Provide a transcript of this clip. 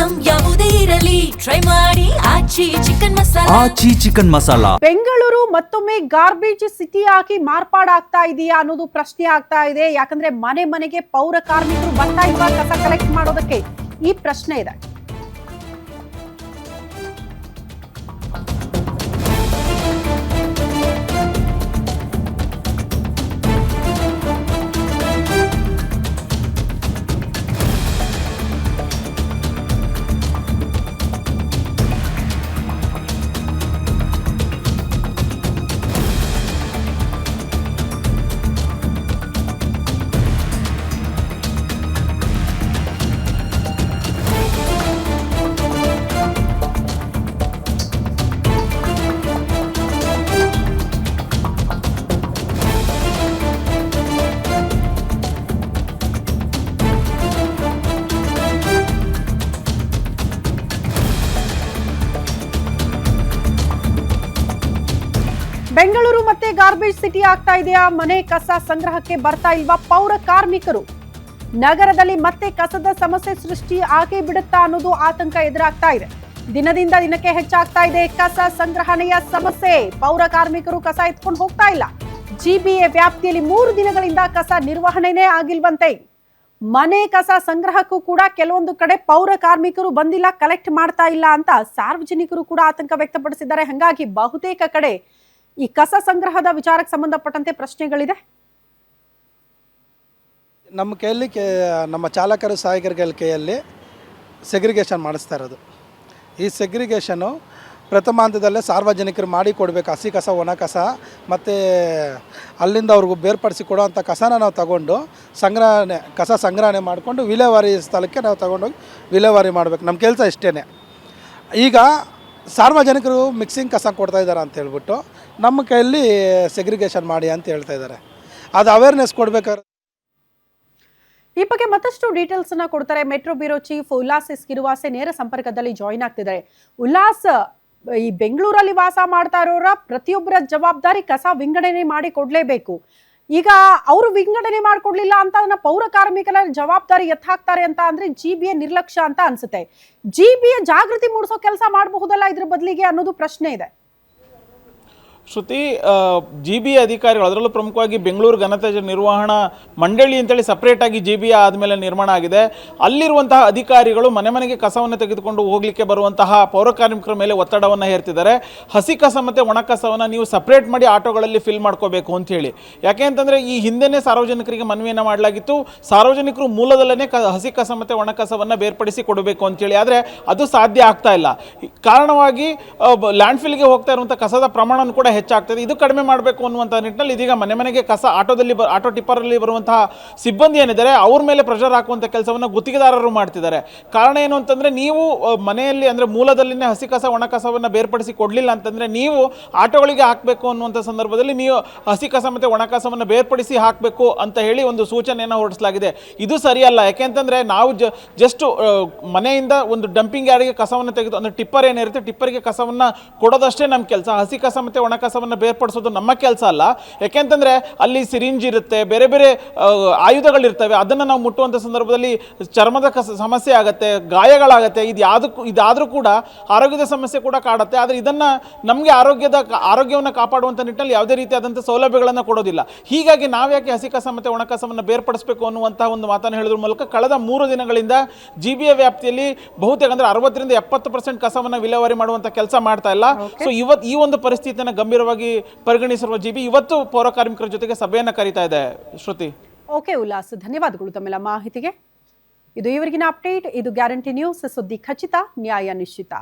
Item ಯಾವುದೇ ಇರಲಿ try ಮಾಡಿ ಆಚಿ ಚಿಕನ್ ಮಸಾಲಾ. ಬೆಂಗಳೂರು ಮತ್ತೊಮ್ಮೆ ಗಾರ್ಬೇಜ್ ಸಿಟಿ ಆಗಿ ಮಾರ್ಪಾಡಾಗ್ತಾ ಇದೆಯಾ ಅನ್ನೋದು ಪ್ರಶ್ನೆ ಆಗ್ತಾ ಇದೆ. ಯಾಕಂದ್ರೆ ಮನೆ ಮನೆಗೆ ಪೌರ ಕಾರ್ಮಿಕರು ಬರ್ತಾ ಇಲ್ವಾ ಕಸ ಕಲೆಕ್ಟ್ ಮಾಡೋದಕ್ಕೆ, ಈ ಪ್ರಶ್ನೆ ಇದೆ. ಬೆಂಗಳೂರು ಮತ್ತೆ ಗಾರ್ಬೇಜ್ ಸಿಟಿ ಆಗ್ತಾ ಇದೆಯಾ? ಮನೆ ಕಸ ಸಂಗ್ರಹಕ್ಕೆ ಬರ್ತಾ ಇಲ್ವಾ ಪೌರ ಕಾರ್ಮಿಕರು? ನಗರದಲ್ಲಿ ಮತ್ತೆ ಕಸದ ಸಮಸ್ಯೆ ಸೃಷ್ಟಿ ಆಗೇ ಬಿಡುತ್ತಾ ಅನ್ನೋದು ಆತಂಕ ಎದುರಾಗ್ತಾ ಇದೆ. ದಿನದಿಂದ ದಿನಕ್ಕೆ ಹೆಚ್ಚಾಗ್ತಾ ಇದೆ ಕಸ ಸಂಗ್ರಹಣೆಯ ಸಮಸ್ಯೆ. ಪೌರ ಕಾರ್ಮಿಕರು ಕಸ ಎತ್ಕೊಂಡು ಹೋಗ್ತಾ ಇಲ್ಲ. ಜಿಬಿಎ ವ್ಯಾಪ್ತಿಯಲ್ಲಿ 3 ದಿನಗಳಿಂದ ಕಸ ನಿರ್ವಹಣೆನೇ ಆಗಿಲ್ವಂತೆ. ಮನೆ ಕಸ ಸಂಗ್ರಹಕ್ಕೂ ಕೂಡ ಕೆಲವೊಂದು ಕಡೆ ಪೌರ ಕಾರ್ಮಿಕರು ಬಂದಿಲ್ಲ, ಕಲೆಕ್ಟ್ ಮಾಡ್ತಾ ಇಲ್ಲ ಅಂತ ಸಾರ್ವಜನಿಕರು ಕೂಡ ಆತಂಕ ವ್ಯಕ್ತಪಡಿಸಿದ್ದಾರೆ. ಹಾಗಾಗಿ ಬಹುತೇಕ ಕಡೆ ಈ ಕಸ ಸಂಗ್ರಹದ ವಿಚಾರಕ್ಕೆ ಸಂಬಂಧಪಟ್ಟಂತೆ ಪ್ರಶ್ನೆಗಳಿದೆ. ನಮ್ಮ ಕೈಯಲ್ಲಿ ನಮ್ಮ ಚಾಲಕರು ಸಹಾಯಕರ ಕೈಯಲ್ಲಿ ಸೆಗ್ರಿಗೇಷನ್ ಮಾಡಿಸ್ತಾ ಇರೋದು. ಈ ಸೆಗ್ರಿಗೇಷನು ಪ್ರಥಮ ಹಂತದಲ್ಲೇ ಸಾರ್ವಜನಿಕರು ಮಾಡಿ ಕೊಡಬೇಕು. ಹಸಿ ಕಸ, ಒಣ ಕಸ ಮತ್ತು ಅಲ್ಲಿಂದ ಅವ್ರಿಗೂ ಬೇರ್ಪಡಿಸಿ ಕೊಡೋವಂಥ ಕಸನ ನಾವು ತಗೊಂಡು ಕಸ ಸಂಗ್ರಹಣೆ ಮಾಡಿಕೊಂಡು ವಿಲೇವಾರಿ ಸ್ಥಳಕ್ಕೆ ನಾವು ತಗೊಂಡೋಗಿ ವಿಲೇವಾರಿ ಮಾಡಬೇಕು. ನಮ್ಮ ಕೆಲಸ ಇಷ್ಟೇ. ಈಗ ಸಾರ್ವಜನಿಕರು ಮಿಕ್ಸಿಂಗ್ ಕಸ ಕೊಡ್ತಾ ಇದ್ದಾರೆ ಅಂತ ಹೇಳ್ಬಿಟ್ಟು ನಮ್ಮ ಕೈಯಲ್ಲಿ ಸೆಗ್ರಿಗೇಷನ್ ಮಾಡಿ ಅಂತ ಹೇಳ್ತಾ ಇದ್ದಾರೆ. ಅದು ಅವೇರ್ನೆಸ್ ಕೊಡಬೇಕಾದ್ರೆ ಈ ಬಗ್ಗೆ ಮತ್ತಷ್ಟು ಡೀಟೇಲ್ಸ್ ಅನ್ನ ಕೊಡ್ತಾರೆ ಮೆಟ್ರೋ ಬ್ಯೂರೋ ಚೀಫ್ ಉಲ್ಲಾಸ್ ಗಿರುವಾಸೆ ನೇರ ಸಂಪರ್ಕದಲ್ಲಿ ಜಾಯಿನ್ ಆಗ್ತಿದ್ದಾರೆ. ಉಲ್ಲಾಸ್, ಈ ಬೆಂಗಳೂರಲ್ಲಿ ವಾಸ ಮಾಡ್ತಾ ಇರೋರ ಪ್ರತಿಯೊಬ್ಬರ ಜವಾಬ್ದಾರಿ ಕಸ ವಿಂಗಡಣೆ ಮಾಡಿ ಕೊಡ್ಲೇಬೇಕು. ಈಗ ಅವರು ವಿಂಗಡಣೆ ಮಾಡ್ಕೊಡ್ಲಿಲ್ಲ ಅಂತ ಅದನ್ನ ಪೌರ ಕಾರ್ಮಿಕರ ಜವಾಬ್ದಾರಿ ಎತ್ತಾಕ್ತಾರೆ ಅಂತ ಅಂದ್ರೆ ಜಿಬಿಎ ನಿರ್ಲಕ್ಷ್ಯ ಅಂತ ಅನ್ಸುತ್ತೆ. ಜಿಬಿಎ ಜಾಗೃತಿ ಮೂಡಿಸೋ ಕೆಲಸ ಮಾಡಬಹುದಲ್ಲ ಇದ್ರ ಬದಲಿಗೆ ಅನ್ನೋದು ಪ್ರಶ್ನೆ ಇದೆ. ಶ್ರುತಿ, ಜಿಬಿಎ ಅಧಿಕಾರಿಗಳು, ಅದರಲ್ಲೂ ಪ್ರಮುಖವಾಗಿ ಬೆಂಗಳೂರು ಘನತ್ಯಾಜ್ಯ ನಿರ್ವಹಣಾ ಮಂಡಳಿ ಅಂತೇಳಿ ಸಪ್ರೇಟಾಗಿ ಜಿಬಿಎ ಆದಮೇಲೆ ನಿರ್ಮಾಣ ಆಗಿದೆ. ಅಲ್ಲಿರುವಂತಹ ಅಧಿಕಾರಿಗಳು ಮನೆ ಮನೆಗೆ ಕಸವನ್ನು ತೆಗೆದುಕೊಂಡು ಹೋಗಲಿಕ್ಕೆ ಬರುವಂತಹ ಪೌರ ಕಾರ್ಮಿಕರ ಮೇಲೆ ಒತ್ತಡವನ್ನು ಹೇರ್ತಿದ್ದಾರೆ. ಹಸಿ ಕಸ ಮತ್ತು ಒಣ ಕಸವನ್ನು ನೀವು ಸಪ್ರೇಟ್ ಮಾಡಿ ಆಟೋಗಳಲ್ಲಿ ಫಿಲ್ ಮಾಡ್ಕೋಬೇಕು ಅಂಥೇಳಿ. ಯಾಕೆ ಅಂತಂದರೆ ಈ ಹಿಂದೆಯೇ ಸಾರ್ವಜನಿಕರಿಗೆ ಮನವಿಯನ್ನು ಮಾಡಲಾಗಿತ್ತು, ಸಾರ್ವಜನಿಕರು ಮೂಲದಲ್ಲೇ ಹಸಿ ಕಸ ಮತ್ತು ಒಣ ಕಸವನ್ನು ಬೇರ್ಪಡಿಸಿ ಕೊಡಬೇಕು ಅಂಥೇಳಿ. ಆದರೆ ಅದು ಸಾಧ್ಯ ಆಗ್ತಾ ಇಲ್ಲ. ಕಾರಣವಾಗಿ ಲ್ಯಾಂಡ್ಫಿಲ್ಗೆ ಹೋಗ್ತಾ ಇರುವಂಥ ಕಸದ ಪ್ರಮಾಣ ಕೂಡ ಹೆಚ್ಚಾಗ್ತದೆ. ಇದು ಕಡಿಮೆ ಮಾಡಬೇಕು ಅನ್ನುವಂಥ ನಿಟ್ಟಿನಲ್ಲಿ ಇದೀಗ ಮನೆ ಮನೆಗೆ ಕಸ ಆಟೋ ಟಿಪ್ಪರಲ್ಲಿ ಬರುವಂತಹ ಸಿಬ್ಬಂದಿ ಏನಿದ್ದಾರೆ ಅವ್ರ ಮೇಲೆ ಪ್ರೆಷರ್ ಹಾಕುವಂಥ ಕೆಲಸವನ್ನು ಗುತ್ತಿಗೆದಾರರು ಮಾಡ್ತಿದ್ದಾರೆ. ಕಾರಣ ಏನು ಅಂತಂದರೆ, ನೀವು ಮನೆಯಲ್ಲಿ ಅಂದರೆ ಮೂಲದಲ್ಲಿನೇ ಹಸಿ ಕಸ ಒಣ ಕಸವನ್ನು ಬೇರ್ಪಡಿಸಿ ಕೊಡಲಿಲ್ಲ ಅಂತಂದರೆ ನೀವು ಆಟೋಗಳಿಗೆ ಹಾಕಬೇಕು ಅನ್ನುವಂಥ ಸಂದರ್ಭದಲ್ಲಿ ನೀವು ಹಸಿ ಕಸ ಮತ್ತು ಒಣ ಕಸವನ್ನು ಬೇರ್ಪಡಿಸಿ ಹಾಕಬೇಕು ಅಂತ ಹೇಳಿ ಒಂದು ಸೂಚನೆಯನ್ನು ಹೊರಡಿಸಲಾಗಿದೆ. ಇದು ಸರಿಯಲ್ಲ. ಯಾಕೆಂತಂದರೆ ನಾವು ಜಸ್ಟ್ ಮನೆಯಿಂದ ಒಂದು ಡಂಪಿಂಗ್ ಯಾರ್ಡ್ಗೆ ಕಸವನ್ನು ತೆಗೆದು ಅಂದರೆ ಟಿಪ್ಪರ್ ಏನಿರುತ್ತೆ ಟಿಪ್ಪರ್ಗೆ ಕಸವನ್ನು ಕೊಡೋದಷ್ಟೇ ನಮ್ಮ ಕೆಲಸ. ಹಸಿ ಕಸ ಮತ್ತು ಒಣ ಕಸವನ್ನು ಬೇರ್ಪಡಿಸೋದು ನಮ್ಮ ಕೆಲಸ ಅಲ್ಲ. ಯಾಕೆಂತಂದರೆ ಅಲ್ಲಿ ಸಿರಿಂಜ್ ಇರುತ್ತೆ, ಬೇರೆ ಬೇರೆ ಆಯುಧಗಳಿರ್ತವೆ. ಅದನ್ನು ನಾವು ಮುಟ್ಟುವಂಥ ಸಂದರ್ಭದಲ್ಲಿ ಚರ್ಮದ ಸಮಸ್ಯೆ ಆಗುತ್ತೆ, ಗಾಯಗಳಾಗುತ್ತೆ. ಇದಾದರೂ ಕೂಡ ಆರೋಗ್ಯದ ಸಮಸ್ಯೆ ಕೂಡ ಕಾಡುತ್ತೆ. ಆದರೆ ಇದನ್ನು ನಮಗೆ ಆರೋಗ್ಯವನ್ನು ಕಾಪಾಡುವಂಥ ನಿಟ್ಟಿನಲ್ಲಿ ಯಾವುದೇ ರೀತಿಯಾದಂಥ ಸೌಲಭ್ಯಗಳನ್ನು ಕೊಡೋದಿಲ್ಲ. ಹೀಗಾಗಿ ನಾವು ಯಾಕೆ ಹಸಿ ಕಸ ಮತ್ತು ಒಣ ಕಸವನ್ನು ಬೇರ್ಪಡಿಸಬೇಕು ಅನ್ನುವಂಥ ಒಂದು ಮಾತನ್ನು ಹೇಳೋದ್ರ ಮೂಲಕ ಕಳೆದ 3 ದಿನಗಳಿಂದ ಜಿಬಿಎ ವ್ಯಾಪ್ತಿಯಲ್ಲಿ ಬಹುತೇಕ ಅಂದರೆ 60% ಕಸವನ್ನು ವಿಲೇವಾರಿ ಮಾಡುವಂಥ ಕೆಲಸ ಮಾಡ್ತಾ ಇಲ್ಲ. ಸೊ ಈ ಒಂದು ಪರಿಸ್ಥಿತಿಯನ್ನು ಗಂಭೀರವಾಗಿ ಪರಿಗಣಿಸಿರುವ ಜಿಬಿ ಇವತ್ತು ಪೌರ ಕಾರ್ಮಿಕರ ಜೊತೆಗೆ ಸಭೆಯನ್ನು ಕರೀತಾ ಇದೆ. ಶ್ರುತಿ. ಓಕೆ ಉಲ್ಲಾಸ್, ಧನ್ಯವಾದಗಳು ತಮ್ಮೆಲ್ಲ ಮಾಹಿತಿಗೆ. ಇದು ಇವರಿಗಿನ ಅಪ್ಡೇಟ್. ಇದು ಗ್ಯಾರಂಟಿ ನ್ಯೂಸ್, ಸುದ್ದಿ ಖಚಿತ, ನ್ಯಾಯ ನಿಶ್ಚಿತ.